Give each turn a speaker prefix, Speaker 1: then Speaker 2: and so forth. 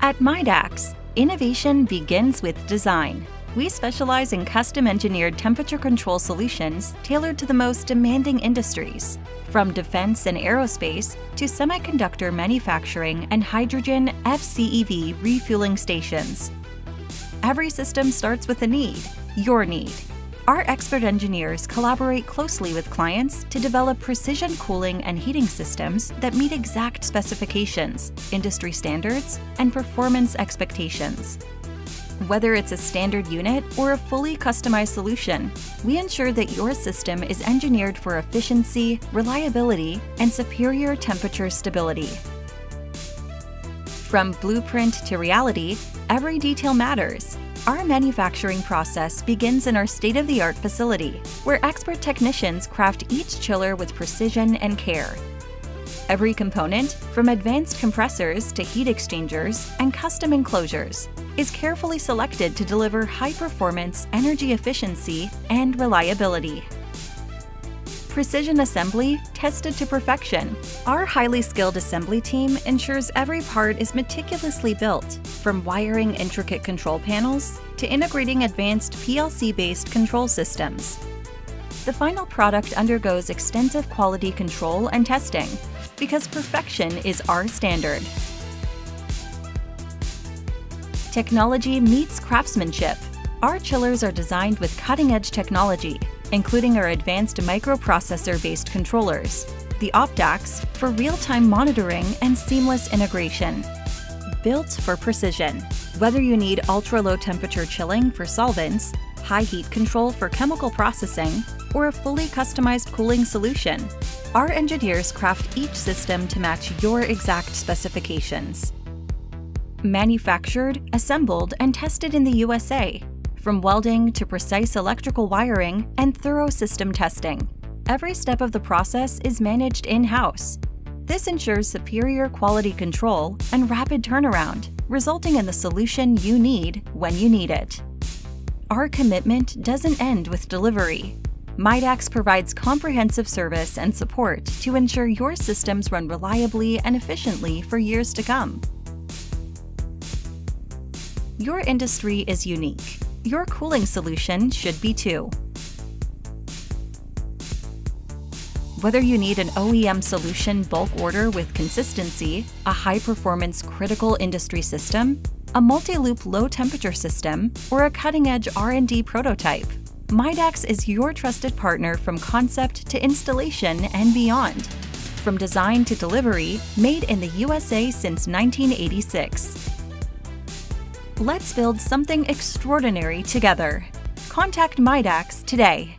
Speaker 1: At Mydax, innovation begins with design. We specialize in custom-engineered temperature control solutions tailored to the most demanding industries, from defense and aerospace to semiconductor manufacturing and hydrogen FCEV refueling stations. Every system starts with a need, your need. Our expert engineers collaborate closely with clients to develop precision cooling and heating systems that meet exact specifications, industry standards, and performance expectations. Whether it's a standard unit or a fully customized solution, we ensure that your system is engineered for efficiency, reliability, and superior temperature stability. From blueprint to reality, every detail matters. Our manufacturing process begins in our state-of-the-art facility, where expert technicians craft each chiller with precision and care. Every component, from advanced compressors to heat exchangers and custom enclosures, is carefully selected to deliver high-performance energy efficiency and reliability. Precision assembly tested to perfection. Our highly skilled assembly team ensures every part is meticulously built, from wiring intricate control panels to integrating advanced PLC-based control systems. The final product undergoes extensive quality control and testing, because perfection is our standard. Technology meets craftsmanship. Our chillers are designed with cutting-edge technology, including our advanced microprocessor-based controllers, the Opdax for real-time monitoring and seamless integration. Built for precision. Whether you need ultra-low temperature chilling for solvents, high heat control for chemical processing, or a fully customized cooling solution, our engineers craft each system to match your exact specifications. Manufactured, assembled, and tested in the USA. From welding to precise electrical wiring and thorough system testing, every step of the process is managed in-house. This ensures superior quality control and rapid turnaround, resulting in the solution you need when you need it. Our commitment doesn't end with delivery. Mydax provides comprehensive service and support to ensure your systems run reliably and efficiently for years to come. Your industry is unique. Your cooling solution should be too. Whether you need an OEM solution bulk order with consistency, a high-performance critical industry system, a multi-loop low-temperature system, or a cutting-edge R&D prototype, Mydax is your trusted partner from concept to installation and beyond. From design to delivery, made in the USA since 1986. Let's build something extraordinary together. Contact Mydax today.